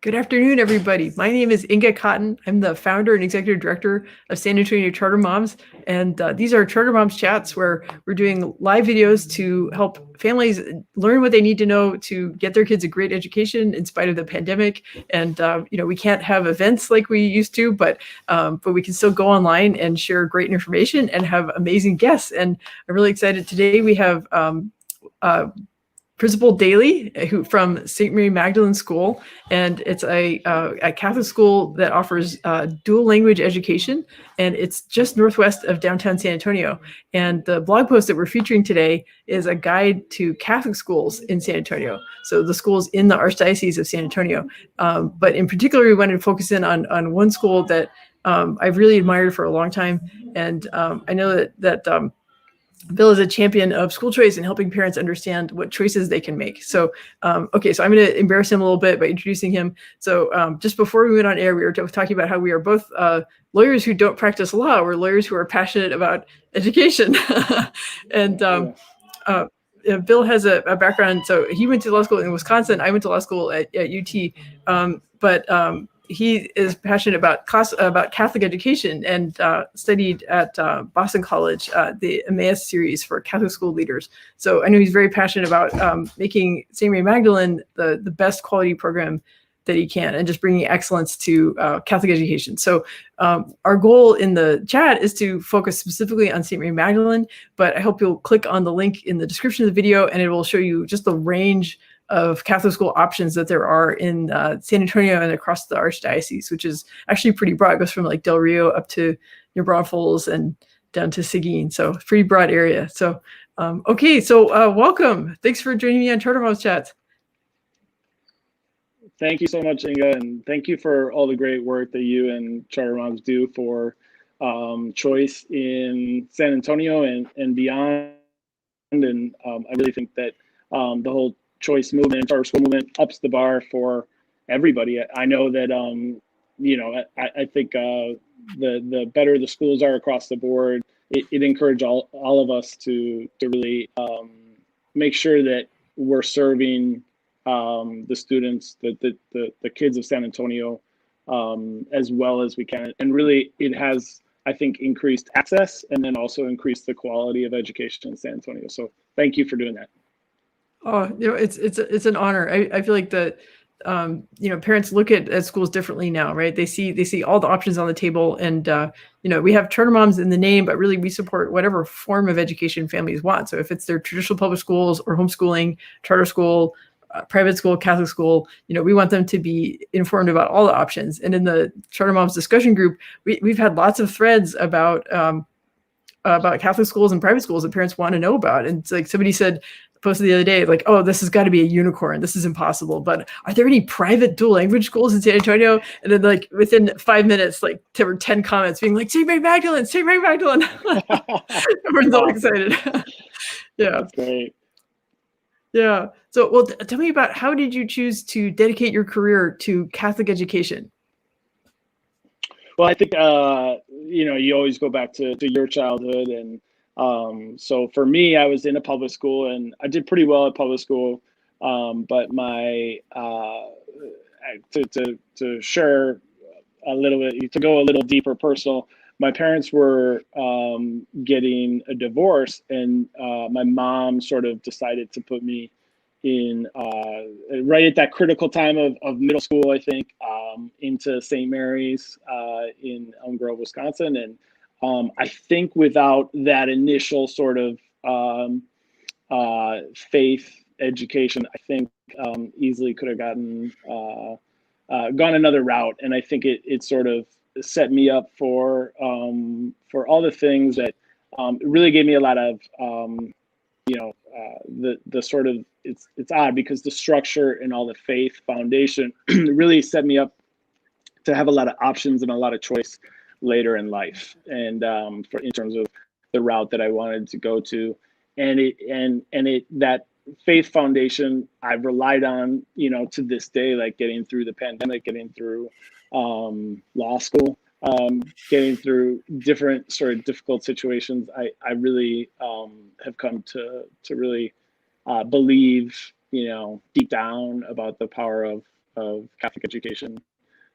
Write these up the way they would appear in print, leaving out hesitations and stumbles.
Good afternoon, everybody. My name is Inga Cotton. I'm the founder and executive director of San Antonio Charter Moms. And these are Charter Moms chats where we're doing live videos to help families learn what they need to know to get their kids a great education in spite of the pandemic. And, we can't have events like we used to, but we can still go online and share great information and have amazing guests. And I'm really excited. Today we have Principal Daly, who from St. Mary Magdalen School, and it's a Catholic school that offers dual language education, and it's just northwest of downtown San Antonio. And the blog post that we're featuring today is a guide to Catholic schools in San Antonio. So the schools in the Archdiocese of San Antonio, but in particular, we wanted to focus in on one school that I've really admired for a long time, and I know that Bill is a champion of school choice and helping parents understand what choices they can make. So, so I'm going to embarrass him a little bit by introducing him. So just before we went on air, we were talking about how we are both lawyers who don't practice law. We're lawyers who are passionate about education. And Bill has a background. So he went to law school in Wisconsin. I went to law school at UT. He is passionate about Catholic education and studied at Boston College, the Emmaus series for Catholic school leaders. So I know he's very passionate about making St. Mary Magdalen the best quality program that he can and just bringing excellence to Catholic education. So our goal in the chat is to focus specifically on St. Mary Magdalen, but I hope you'll click on the link in the description of the video and it will show you just the range of Catholic school options that there are in San Antonio and across the Archdiocese, which is actually pretty broad. It goes from like Del Rio up to New Braunfels and down to Seguin. So pretty broad area. So, welcome. Thanks for joining me on Charter Moms Chats. Thank you so much, Inga, and thank you for all the great work that you and Charter Moms do for choice in San Antonio and beyond. And I really think that the whole choice movement and charter school movement ups the bar for everybody. I know that I think the better the schools are across the board, it encourages all of us to really make sure that we're serving the students, the kids of San Antonio as well as we can. And really it has, I think, increased access and then also increased the quality of education in San Antonio. So thank you for doing that. Oh, it's an honor. I feel like that parents look at schools differently now, right? They see all the options on the table, and we have charter moms in the name, but really we support whatever form of education families want. So if it's their traditional public schools or homeschooling, charter school, private school, Catholic school, we want them to be informed about all the options. And in the Charter Moms discussion group, we've had lots of threads about Catholic schools and private schools that parents want to know about. And it's like somebody posted the other day, like, oh, this has got to be a unicorn. This is impossible. But are there any private dual language schools in San Antonio? And then like within 5 minutes, like there were 10 comments being like, St. Mary Magdalen, St. Mary Magdalen. Everyone's all excited. Yeah. That's great. Yeah. So, well, tell me about how did you choose to dedicate your career to Catholic education? Well, I think, you always go back to your childhood. And so for me, I was in a public school and I did pretty well at public school. But my, to share a little bit, to go a little deeper personal, my parents were getting a divorce, and my mom sort of decided to put me in right at that critical time of middle school, I think, into St. Mary's in Elm Grove, Wisconsin. And I think without that initial sort of faith education, I think easily could have gone another route. And I think it sort of set me up for all the things that really gave me a lot of the sort of, it's odd because the structure and all the faith foundation really set me up to have a lot of options and a lot of choice later in life, and in terms of the route that I wanted to go to, and that faith foundation I've relied on, to this day, like getting through the pandemic, getting through law school, getting through different sort of difficult situations. I really have come to really believe deep down about the power of Catholic education,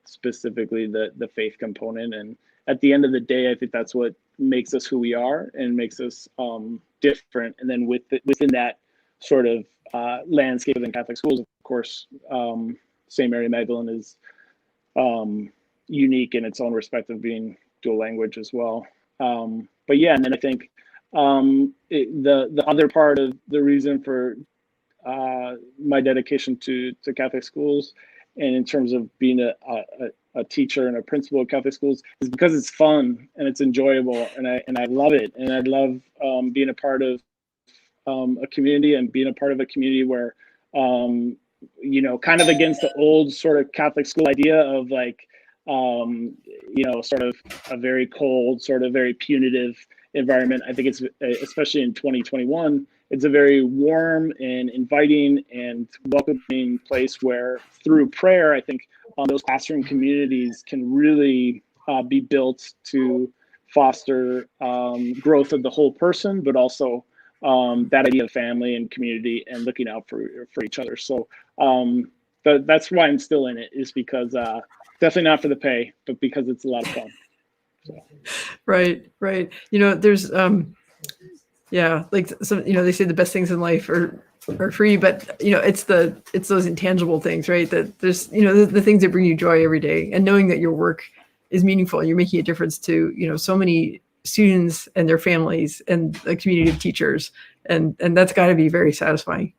specifically the faith component. And at the end of the day, I think that's what makes us who we are and makes us different. And then within that sort of landscape within Catholic schools, of course, St. Mary Magdalen is unique in its own respect of being dual language as well. But yeah, and then I think the other part of the reason for my dedication to Catholic schools, and in terms of being a teacher and a principal of Catholic schools, is because it's fun and it's enjoyable, and I love it, and I love being a part of a community, and being a part of a community where kind of against the old sort of Catholic school idea of like sort of a very cold, sort of very punitive environment. I think it's, especially in 2021, it's a very warm and inviting and welcoming place where through prayer, I think those classroom communities can really be built to foster growth of the whole person, but also that idea of family and community and looking out for each other. So that's why I'm still in it, is because definitely not for the pay, but because it's a lot of fun. So. Right. There's like some, they say the best things in life are free, but it's those intangible things, right? That there's the things that bring you joy every day, and knowing that your work is meaningful and you're making a difference to so many students and their families and a community of teachers, and that's got to be very satisfying.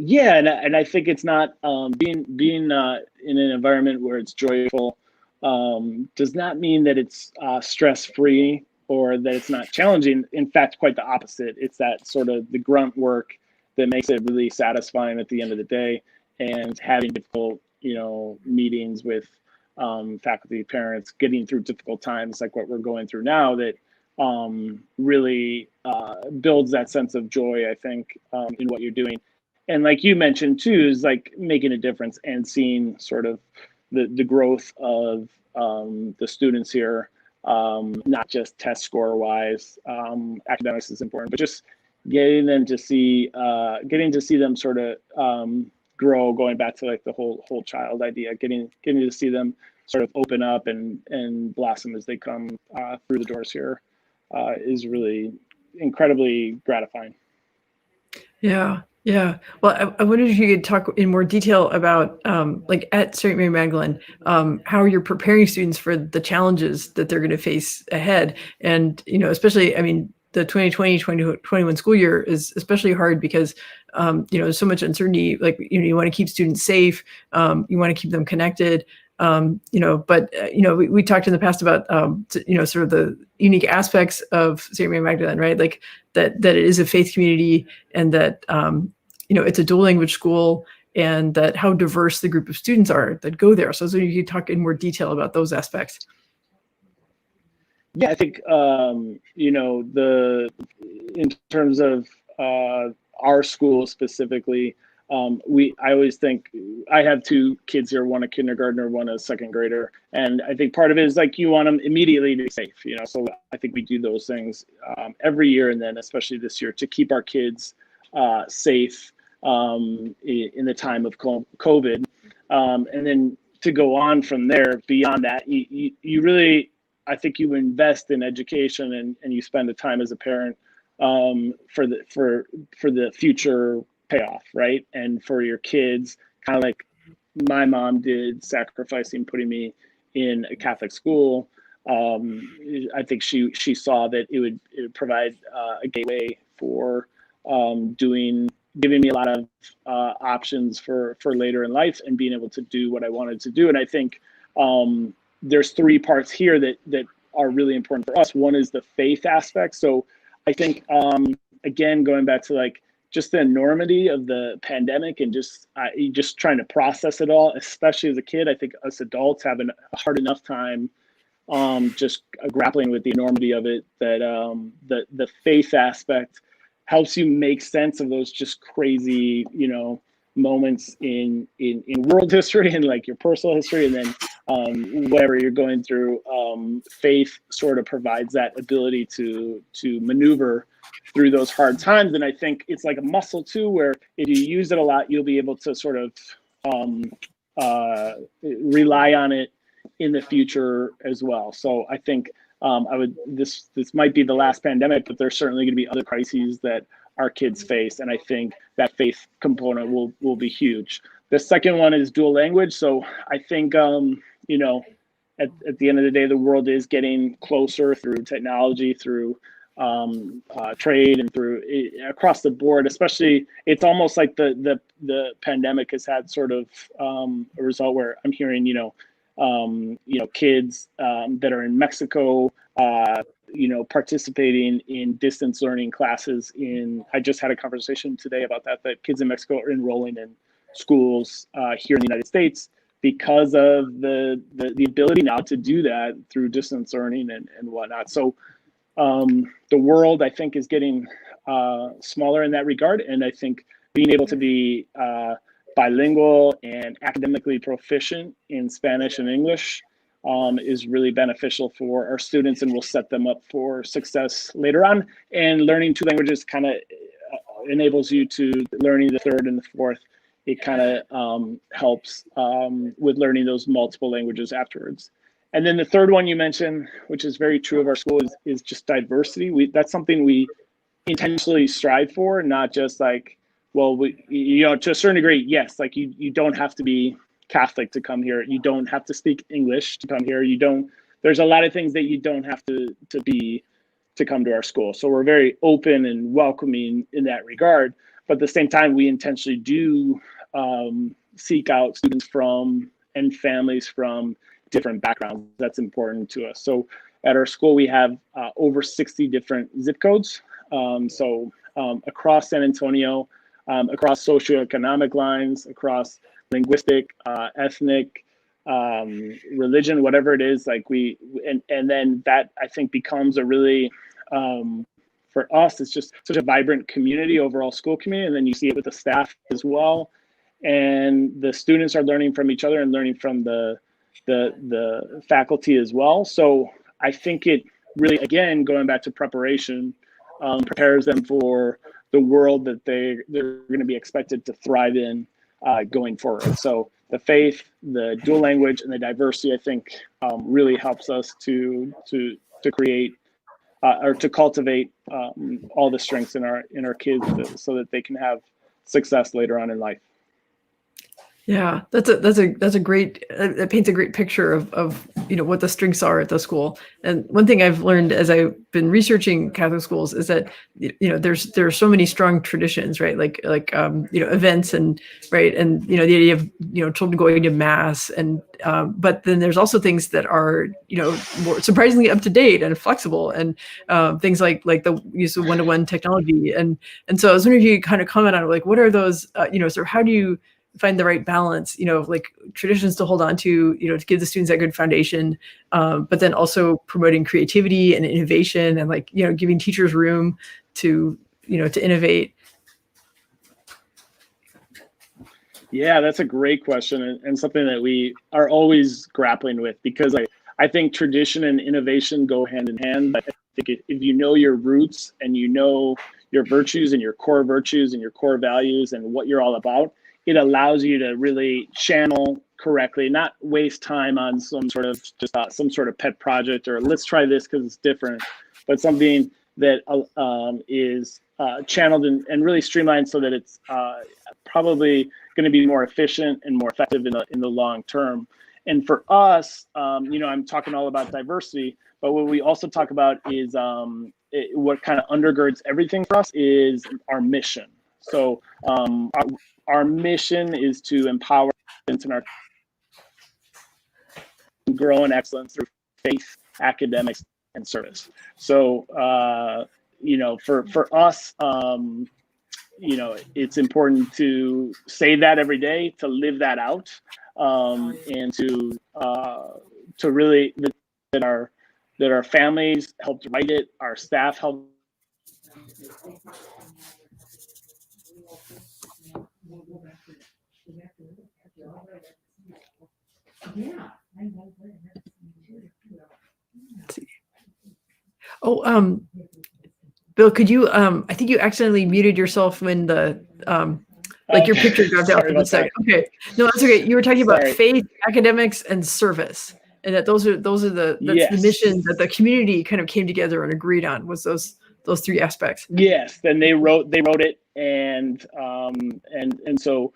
Yeah, and I think it's not being in an environment where it's joyful does not mean that it's stress-free or that it's not challenging. In fact, quite the opposite. It's that sort of the grunt work that makes it really satisfying at the end of the day, and having difficult meetings with faculty, parents, getting through difficult times like what we're going through now, that really builds that sense of joy, I think, in what you're doing. And like you mentioned too, is like making a difference and seeing sort of the growth of the students here, not just test score wise. Academics is important, but just getting to see them sort of grow, going back to like the whole child idea, getting to see them sort of open up and blossom as they come through the doors here is really incredibly gratifying. Yeah. Well, I wondered if you could talk in more detail about, like at St. Mary Magdalen, how you're preparing students for the challenges that they're going to face ahead. And, especially, I mean, the 2020-2021 school year is especially hard because, there's so much uncertainty. Like, you want to keep students safe. You want to keep them connected. But we talked in the past about sort of the unique aspects of St. Mary Magdalen, right? Like that it is a faith community, and that it's a dual language school, and that how diverse the group of students are that go there. So you could talk in more detail about those aspects. Yeah, I think in terms of our school specifically. I always think, I have two kids here, one a kindergartner, one a second grader. And I think part of it is like, you want them immediately to be safe, so I think we do those things every year. And then especially this year to keep our kids safe in the time of COVID. And then to go on from there, beyond that, you really, I think you invest in education and you spend the time as a parent for the future payoff, right? And for your kids, kind of like my mom did, sacrificing putting me in a Catholic school. I think she saw that it would provide a gateway for giving me a lot of options for later in life and being able to do what I wanted to do. And I think there's three parts here that are really important for us. One is the faith aspect. So I think again, going back to like just the enormity of the pandemic and just trying to process it all, especially as a kid. I think us adults have a hard enough time just grappling with the enormity of it, that the faith aspect helps you make sense of those just crazy, moments in world history and like your personal history. And then whatever you're going through, faith sort of provides that ability to maneuver through those hard times. And I think it's like a muscle too, where if you use it a lot, you'll be able to sort of rely on it in the future as well. So I think this might be the last pandemic, but there's certainly going to be other crises that our kids face, and I think that faith component will be huge. The second one is dual language. So I think you know, at the end of the day, the world is getting closer through technology, through trade, and through across the board. Especially, it's almost like the pandemic has had sort of a result where I'm hearing kids that are in Mexico, participating in distance learning classes. I just had a conversation today about that kids in Mexico are enrolling in schools here in the United States because of the ability now to do that through distance learning and whatnot. So the world, I think, is getting smaller in that regard. And I think being able to be bilingual and academically proficient in Spanish and English is really beneficial for our students, and will set them up for success later on. And learning two languages kind of enables you to learning the third and the fourth. It kind of helps with learning those multiple languages afterwards. And then the third one you mentioned, which is very true of our school, is just diversity. That's something we intentionally strive for, not just like, well, to a certain degree, yes, like you don't have to be Catholic to come here. You don't have to speak English to come here. There's a lot of things that you don't have to be to come to our school. So we're very open and welcoming in that regard. But at the same time, we intentionally do seek out students from and families from different backgrounds. That's important to us. So at our school, we have over 60 different zip codes. Across San Antonio, across socioeconomic lines, across linguistic, ethnic, religion, whatever it is, and then that I think becomes a really, for us, it's just such a vibrant community, overall school community. And then you see it with the staff as well. And the students are learning from each other and learning from the faculty as well. So I think it really, again, going back to preparation, prepares them for the world that they're going to be expected to thrive in going forward. So the faith, the dual language, and the diversity, I think, really helps us to create or to cultivate all the strengths in our kids so that they can have success later on in life. Yeah, that's a great, it paints a great picture of what the strengths are at the school. And one thing I've learned as I've been researching Catholic schools is that there are so many strong traditions, right? Like events and right, and the idea of children going to mass, and but then there's also things that are more surprisingly up to date and flexible, and things like the use of one-to-one technology, and so I was wondering if you kind of comment on like what are those sort of how do you find the right balance, like traditions to hold on to to give the students that good foundation, but then also promoting creativity and innovation, and giving teachers room to to innovate. Yeah, that's a great question, and something that we are always grappling with, because I think tradition and innovation go hand in hand. But I think if you know your roots and you know your virtues and your core values and what you're all about, it allows you to really channel correctly, not waste time on some sort of pet project, or let's try this because it's different, but something that is channeled and really streamlined so that it's probably going to be more efficient and more effective in the long term. And for us, I'm talking all about diversity, but what we also talk about is what kind of undergirds everything for us is our mission. So our mission is to empower students in our grow in excellence through faith, academics, and service. So for us, it's important to say that every day, to live that out, and to really that our families helped write it, our staff helped. Yeah, I know. Oh, Bill, could you, I think you accidentally muted yourself when the, like your picture dropped out Sorry for a about second. that. Okay. No, that's okay. You were talking about Sorry. faith, academics, and service. And that that's the mission Yes. that the community kind of came together and agreed on, was those three aspects. Yes. Then they wrote it, and so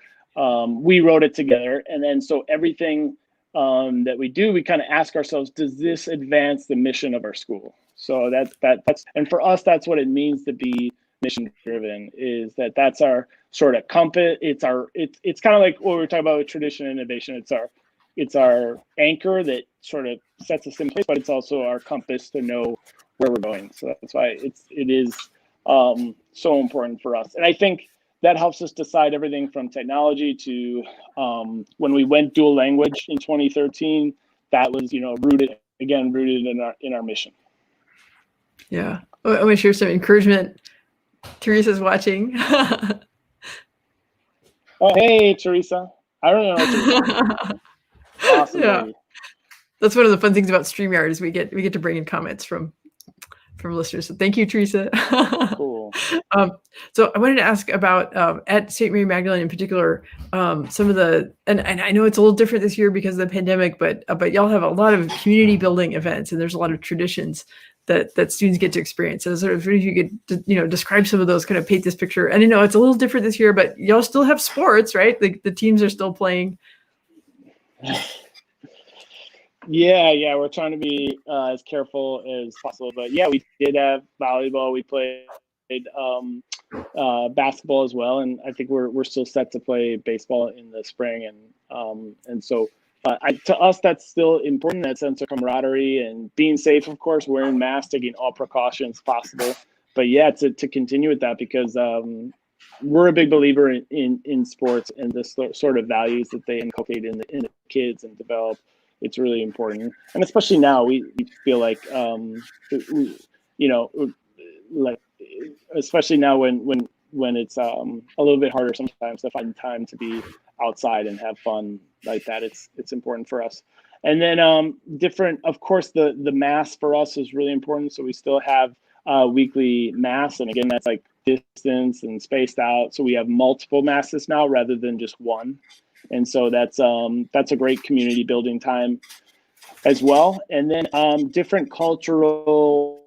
we wrote it together, and then so everything that we do, we kind of ask ourselves, does this advance the mission of our school? So that's and for us, that's what it means to be mission driven, is that's our sort of compass. It's kind of like what we were talking about with tradition and innovation. It's our anchor that sort of sets us in place, but it's also our compass to know where we're going. So that's why it is so important for us. And I think that helps us decide everything from technology to when we went dual language in 2013, that was, rooted in our mission. Yeah. I'm going to share some encouragement. Teresa's watching. Oh, hey, Teresa. I don't know. Awesome. Yeah. Lady. That's one of the fun things about StreamYard, is we get to bring in comments from listeners. So thank you, Teresa. Cool. So I wanted to ask about at St. Mary Magdalene in particular, some of the, and I know it's a little different this year because of the pandemic, but y'all have a lot of community building events, and there's a lot of traditions that students get to experience. So sort of if you could, describe some of those, kind of paint this picture. And I know it's a little different this year, but y'all still have sports, right? The teams are still playing. Yeah, we're trying to be as careful as possible. But yeah, we did have volleyball. We played basketball as well, and I think we're still set to play baseball in the spring. And so to us, that's still important. That sense of camaraderie and being safe, of course, wearing masks, taking all precautions possible. But yeah, to continue with that, because we're a big believer in sports and the sort of values that they inculcate in the kids and develop. It's really important, and especially now we feel like like especially now when it's a little bit harder sometimes to find time to be outside and have fun like that. It's important for us. And then different, of course, the mass for us is really important. So we still have weekly mass, and again, that's like distance and spaced out. So we have multiple masses now rather than just one. And so that's a great community building time as well. And then different cultural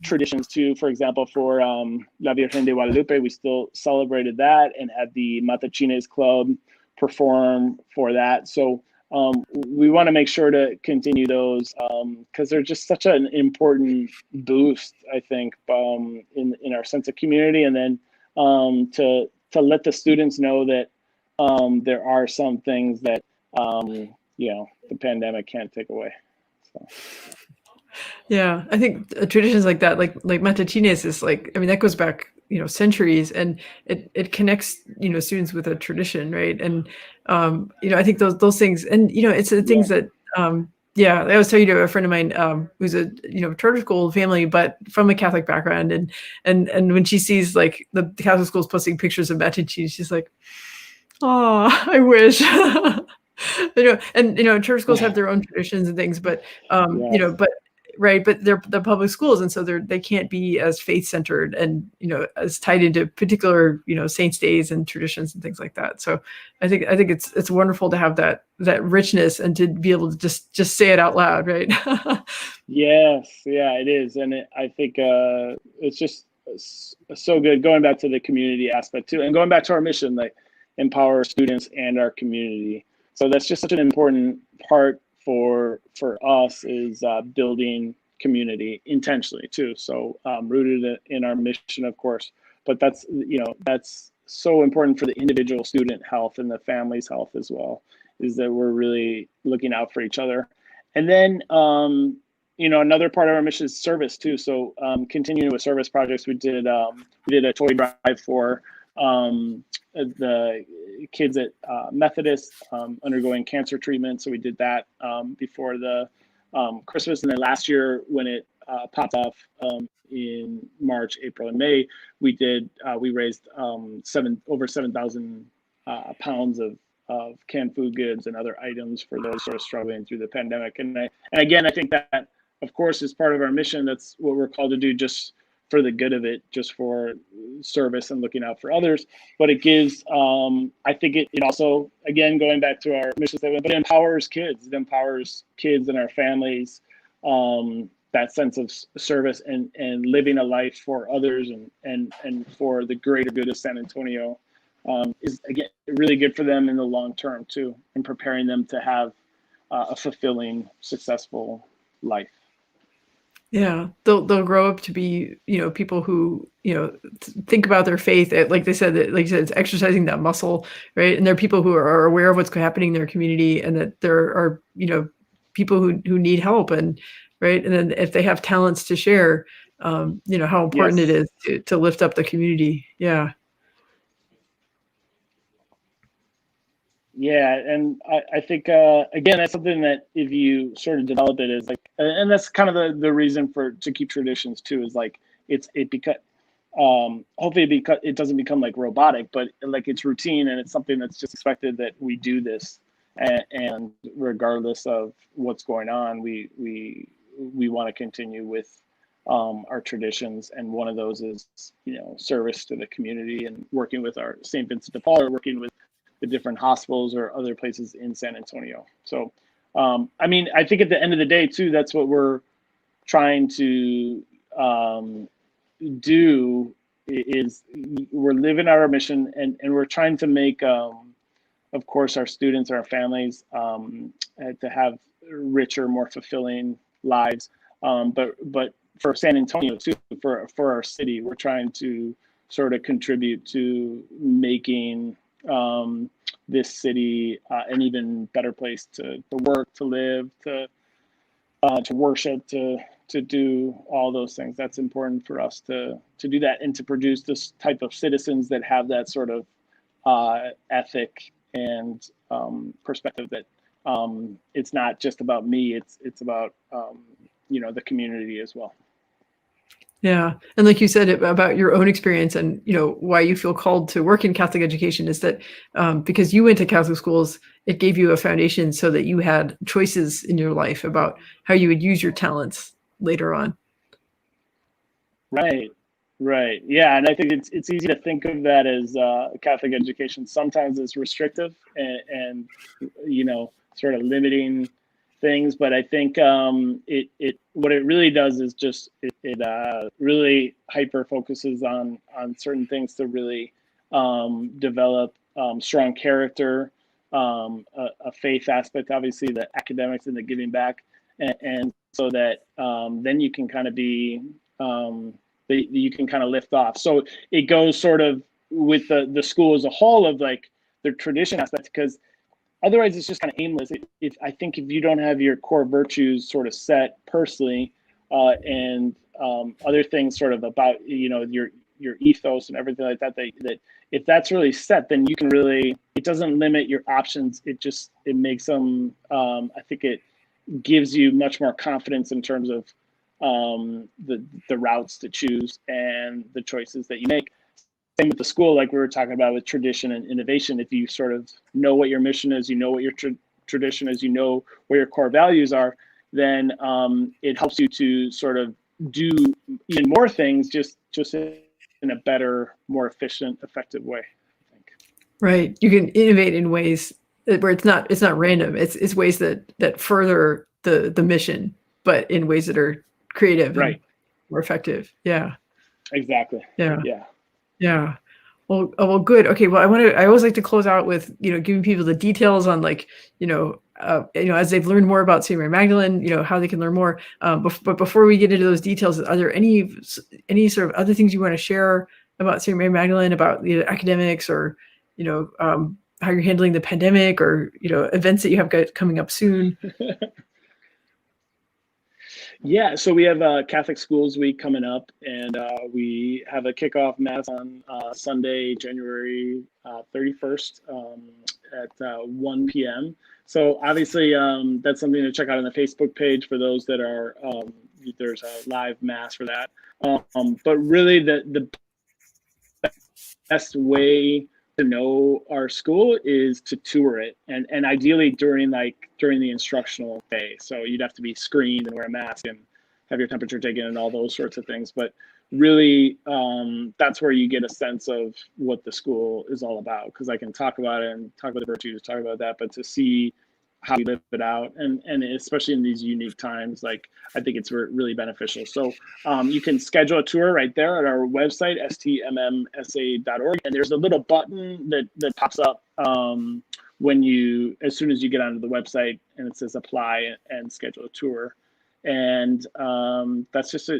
traditions too. For example, for La Virgen de Guadalupe, we still celebrated that and had the Matachines Club perform for that. So we want to make sure to continue those because they're just such an important boost, I think, in our sense of community. And then to let the students know that there are some things that the pandemic can't take away. So. Yeah, I think traditions like that, like Matachines, is like, I mean, that goes back centuries, and it connects students with a tradition, right? And I think those things, and it's the things that yeah, I was telling you to a friend of mine who's a charter school family, but from a Catholic background, and when she sees like the Catholic schools posting pictures of Matachines, she's like, oh, I wish. And church schools have their own traditions and things, but but they're public schools, and so they can't be as faith centered and as tied into particular saints' days and traditions and things like that. So I think it's wonderful to have that richness and to be able to just say it out loud, right? Yes, yeah, it is, and I think it's just so good. Going back to the community aspect too, and going back to our mission, like empower students and our community. So that's just such an important part for us, is building community intentionally too. So rooted in our mission, of course, but that's so important for the individual student health and the family's health as well, is that we're really looking out for each other. And then another part of our mission is service too. So continuing with service projects, we did a toy drive for the kids at Methodist undergoing cancer treatment. So we did that before the Christmas. And then last year, when it popped off in March, April, and May, we raised over 7,000 pounds of canned food goods and other items for those sort of struggling through the pandemic. And again, I think that of course, is part of our mission. That's what we're called to do, just for the good of it, just for service and looking out for others. But it gives, I think it also, again, going back to our mission statement, but it empowers kids. It empowers kids and our families, that sense of service and living a life for others and for the greater good of San Antonio, is, again, really good for them in the long term too, and preparing them to have a fulfilling, successful life. Yeah, they'll grow up to be, people who, think about their faith. Like they said, like you said, it's exercising that muscle, right? And there are people who are aware of what's happening in their community, and that there are, people who need help, and right. And then if they have talents to share, how important it Yes. is to lift up the community. Yeah. Yeah, and I think, again, that's something that if you sort of develop it, is like, and that's kind of the reason to keep traditions too, is like it because hopefully it doesn't become like robotic, but like it's routine, and it's something that's just expected that we do this, and regardless of what's going on, we want to continue with our traditions, and one of those is service to the community and working with our St. Vincent de Paul, or working with the different hospitals or other places in San Antonio. So, I mean, I think at the end of the day too, that's what we're trying to do, is we're living our mission, and we're trying to make, of course, our students, our families, to have richer, more fulfilling lives. But for San Antonio too, for our city, we're trying to sort of contribute to making this city an even better place to work, to live, to worship, to do all those things. That's important for us to do that, and to produce this type of citizens that have that sort of ethic and perspective, that it's not just about me, it's about the community as well. Yeah. And like you said about your own experience, and, why you feel called to work in Catholic education, is that because you went to Catholic schools, it gave you a foundation so that you had choices in your life about how you would use your talents later on. Right. Right. Yeah. And I think it's easy to think of that as Catholic education sometimes is restrictive, and sort of limiting things. But I think it what it really does is just it really hyper focuses on certain things to really develop strong character, a faith aspect, obviously the academics and the giving back, and so that then you can kind of be you can kind of lift off. So it goes sort of with the school as a whole, of like the tradition aspect, because otherwise it's just kind of aimless. I think if you don't have your core virtues sort of set personally, and other things sort of about your ethos and everything like that, that if that's really set, then you can really, it doesn't limit your options. It makes them, I think it gives you much more confidence in terms of the routes to choose and the choices that you make. Same with the school, like we were talking about with tradition and innovation. If you sort of know what your mission is, what your tradition is, where your core values are, then it helps you to sort of do even more things, just in a better, more efficient, effective way, I think. Right. You can innovate in ways where it's not random. It's ways that further the mission, but in ways that are creative and more effective. Yeah. Exactly. Yeah. Yeah. Yeah. Well, good. Okay. Well, I always like to close out with, giving people the details on, like, as they've learned more about St. Mary Magdalene, how they can learn more. But before we get into those details, are there any sort of other things you want to share about St. Mary Magdalene, about the academics, or, how you're handling the pandemic, or, events that you have coming up soon? Yeah, so we have Catholic Schools Week coming up, and we have a kickoff mass on Sunday, January 31st at 1 p.m. So obviously that's something to check out on the Facebook page for those that are, there's a live mass for that. But really the best way to know our school is to tour it, and ideally during the instructional day. So you'd have to be screened and wear a mask, and have your temperature taken and all those sorts of things. But really, that's where you get a sense of what the school is all about, because I can talk about it and talk about the virtues, talk about that, but to see how we live it out, and especially in these unique times, like, I think it's really beneficial. So you can schedule a tour right there at our website, stmmsa.org, and there's a little button that pops up as soon as you get onto the website, and it says apply and schedule a tour. And that's just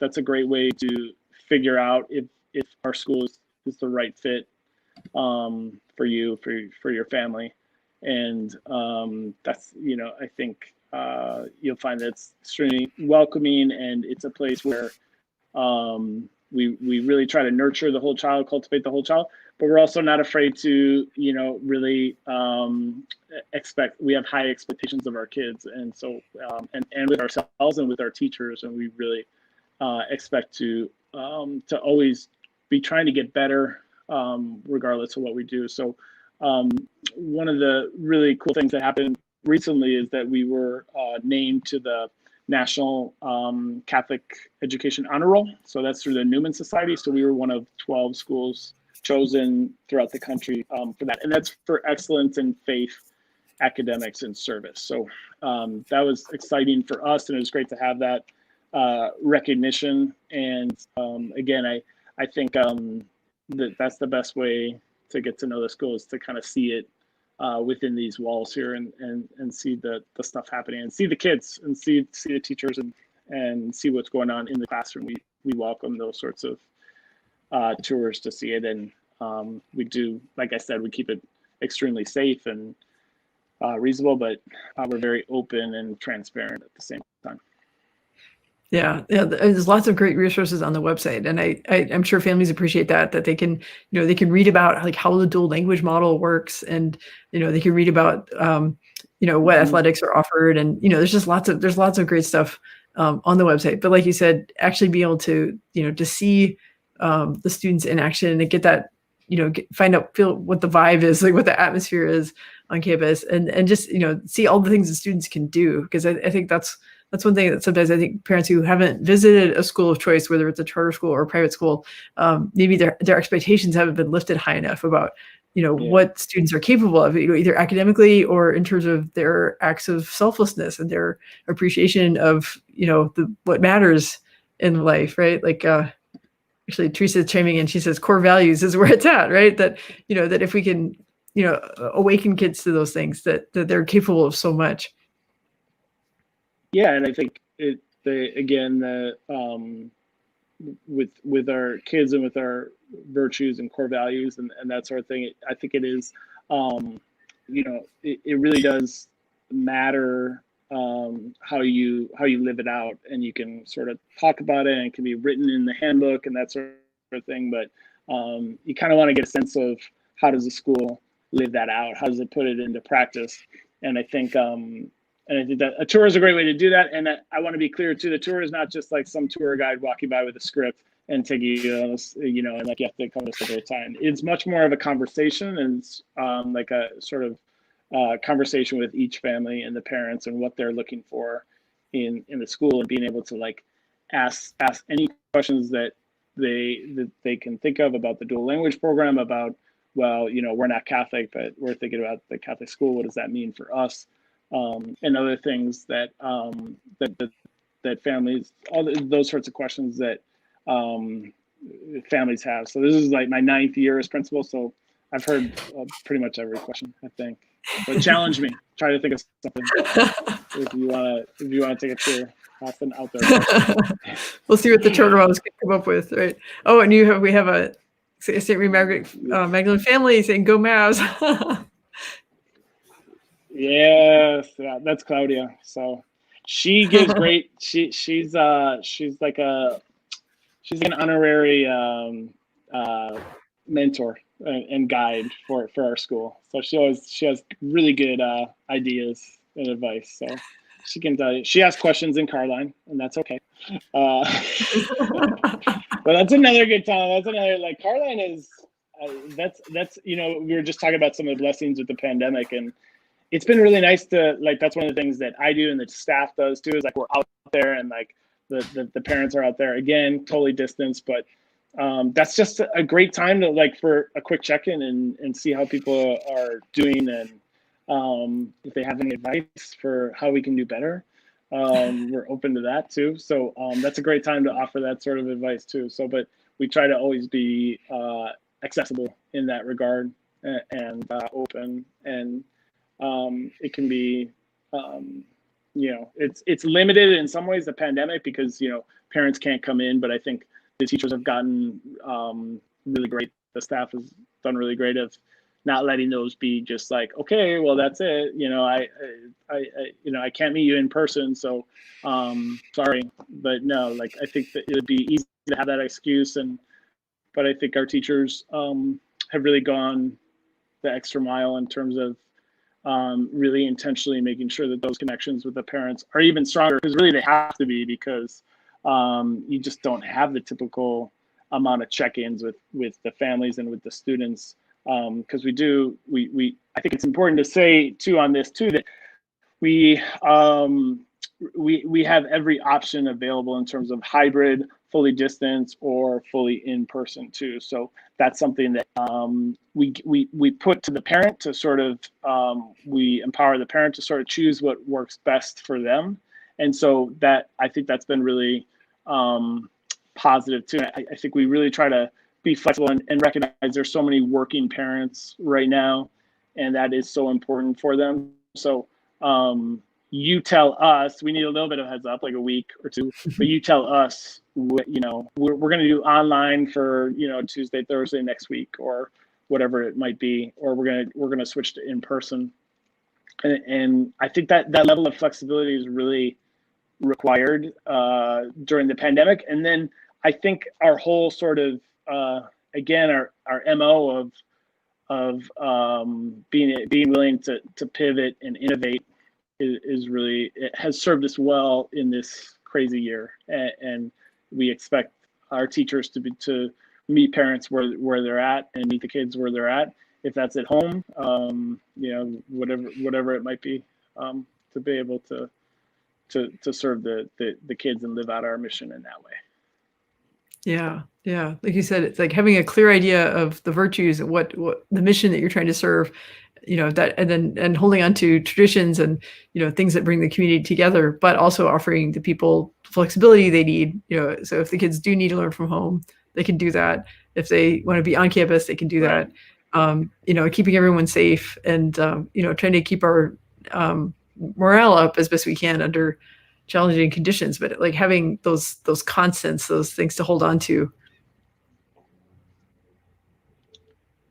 that's a great way to figure out if our school is the right fit for you, for your family. And that's, I think you'll find that it's extremely welcoming, and it's a place where we really try to nurture the whole child, cultivate the whole child, but we're also not afraid to, really we have high expectations of our kids. And so, and with ourselves and with our teachers, and we really expect to always be trying to get better, regardless of what we do. So one of the really cool things that happened recently is that we were named to the National Catholic Education Honor Roll. So that's through the Newman Society. So we were one of 12 schools chosen throughout the country for that. And that's for excellence in faith, academics, and service. So that was exciting for us, and it was great to have that recognition. And again, I think that's the best way to get to know the school, is to kind of see it within these walls here, and see the stuff happening, and see the kids, and see the teachers, and see what's going on in the classroom. We welcome those sorts of tours to see it. And we do, like I said, we keep it extremely safe and reasonable, but we're very open and transparent at the same time. Yeah, there's lots of great resources on the website, and I'm sure families appreciate that they can, they can read about like how the dual language model works, and they can read about what athletics are offered, and there's lots of great stuff on the website. But like you said, actually be able to to see the students in action, and get that feel what the vibe is, like what the atmosphere is on campus, and just see all the things the students can do, because I think that's one thing that sometimes I think parents who haven't visited a school of choice, whether it's a charter school or a private school, maybe their expectations haven't been lifted high enough about what students are capable of, either academically or in terms of their acts of selflessness and their appreciation of what matters in life, right? Like actually Teresa chiming in, she says core values is where it's at, right? That that if we can awaken kids to those things, that they're capable of so much. Yeah, and I think with our kids and with our virtues and core values and that sort of thing, I think it is, it really does matter how you live it out, and you can sort of talk about it, and it can be written in the handbook and that sort of thing, but you kind of want to get a sense of how does the school live that out, how does it put it into practice. And I think that a tour is a great way to do that. And I want to be clear too, the tour is not just like some tour guide walking by with a script and taking you, and like you have to come this every time. It's much more of a conversation, and like a sort of conversation with each family and the parents, and what they're looking for in the school, and being able to like ask any questions that they can think of about the dual language program, about, well, we're not Catholic, but we're thinking about the Catholic school. What does that mean for us? And other things that that families, all those sorts of questions that families have. So this is like my 9th year as principal, so I've heard pretty much every question, I think. But challenge me. Try to think of something if you want to take a tour. That's an out there question. We'll see what the charter moms can come up with, right? Oh, and we have a St. Mary Magdalen family saying "Go Mavs." Yes, yeah, that's Claudia. So she gives great. She's like an honorary mentor and guide for our school. So she has really good ideas and advice. So she can tell you. She asks questions in Carline, and that's okay. But that's another good time. That's another, like, Carline is. That's we were just talking about some of the blessings with the pandemic, and it's been really nice to, like, that's one of the things that I do and the staff does too, is like we're out there and like the parents are out there, again, totally distanced, but that's just a great time to, like, for a quick check-in and see how people are doing, and if they have any advice for how we can do better, we're open to that too. So that's a great time to offer that sort of advice too. So, but we try to always be accessible in that regard, and open, and it can be, it's limited in some ways, the pandemic, because parents can't come in, but I think the teachers have gotten really great. The staff has done really great of not letting those be just like, okay, well, that's it. I can't meet you in person, so sorry. But no, like, I think that it would be easy to have that excuse, but I think our teachers have really gone the extra mile in terms of really intentionally making sure that those connections with the parents are even stronger, because really they have to be, because you just don't have the typical amount of check-ins with the families and with the students, because I think it's important to say too on this too, that we have every option available in terms of hybrid, fully distance, or fully in person too. So that's something that we put to the parent to sort of, we empower the parent to sort of choose what works best for them. And so that, I think that's been really positive too. I think we really try to be flexible and recognize there's so many working parents right now, and that is so important for them. So you tell us, we need a little bit of heads up, like a week or two, but you tell us, we're going to do online for, Tuesday, Thursday next week, or whatever it might be, or we're going to switch to in person. And I think that level of flexibility is really required during the pandemic. And then I think our whole sort of, again, our MO of being willing to pivot and innovate is really, it has served us well in this crazy year. And we expect our teachers to meet parents where they're at, and meet the kids where they're at, if that's at home, whatever it might be, to be able to serve the kids and live out our mission in that way. Yeah. Like you said, it's like having a clear idea of the virtues and what the mission that you're trying to serve, that, and holding on to traditions and, things that bring the community together, but also offering the people flexibility they need, so if the kids do need to learn from home, they can do that. If they want to be on campus, they can do that. Keeping everyone safe, and, trying to keep our morale up as best we can under challenging conditions, but like having those constants, those things to hold on to.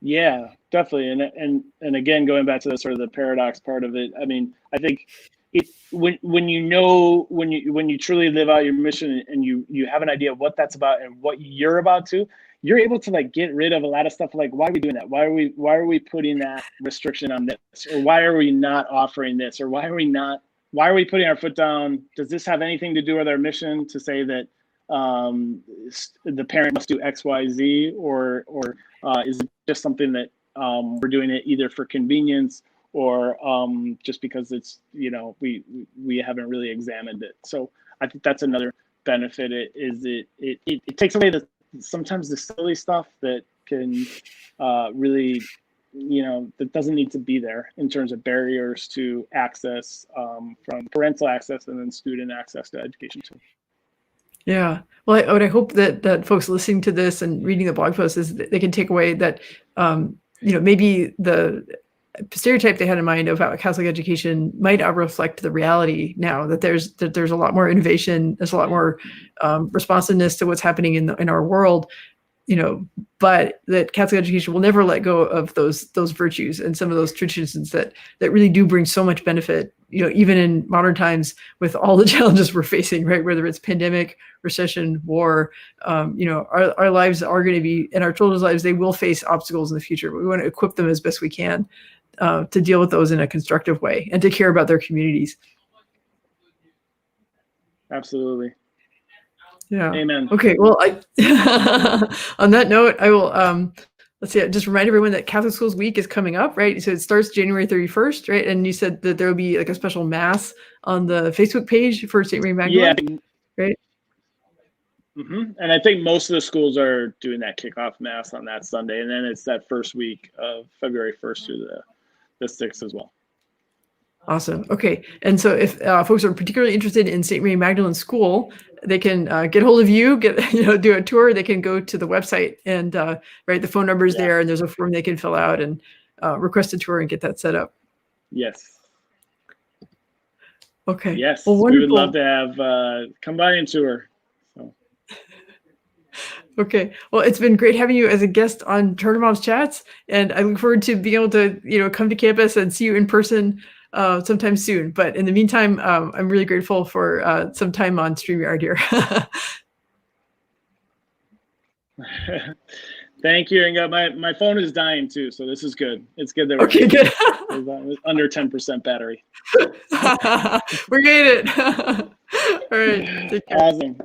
Yeah, definitely. And again, going back to the sort of the paradox part of it, I mean, I think when you truly live out your mission, and you have an idea of what that's about and what you're about to, you're able to, like, get rid of a lot of stuff, like, why are we doing that? Why are we putting that restriction on this? Or why are we not offering this? Or why are we putting our foot down? Does this have anything to do with our mission to say that the parent must do X, Y, Z, or is it just something that we're doing it either for convenience, or just because it's, we haven't really examined it? So I think that's another benefit. It takes away sometimes the silly stuff that can really, that doesn't need to be there, in terms of barriers to access, from parental access and then student access to education too. Yeah. Well, what I hope that folks listening to this and reading the blog post is that they can take away that, maybe the stereotype they had in mind of how Catholic education might not reflect the reality now, that there's a lot more innovation, there's a lot more responsiveness to what's happening in our world, but that Catholic education will never let go of those virtues and some of those traditions that really do bring so much benefit, even in modern times with all the challenges we're facing, right? Whether it's pandemic, recession, war, our lives are going to be, and our children's lives, they will face obstacles in the future, but we want to equip them as best we can to deal with those in a constructive way and to care about their communities. Absolutely. Yeah. Amen. Okay. Well, on that note, I will let's see, just remind everyone that Catholic Schools Week is coming up, right? So it starts January 31st, right? And you said that there will be like a special mass on the Facebook page for St. Mary Magdalene, right? And I think most of the schools are doing that kickoff mass on that Sunday, and then it's that first week of February 1st through the 6th as well. Awesome. Okay. And so if folks are particularly interested in St. Mary Magdalene School, they can get hold of you, do a tour. They can go to the website and right, the phone number is there, and there's a form they can fill out and request a tour and get that set up. Yes. Okay. Yes. Well, we would love to have come by and tour. So. Okay. Well, it's been great having you as a guest on Charter Moms Chats, and I look forward to being able to come to campus and see you in person sometime soon. But in the meantime, I'm really grateful for some time on StreamYard here. Thank you. And my phone is dying too, so this is good. It's good that we're good. Under 10% battery. We made it. All right. Take care. Awesome.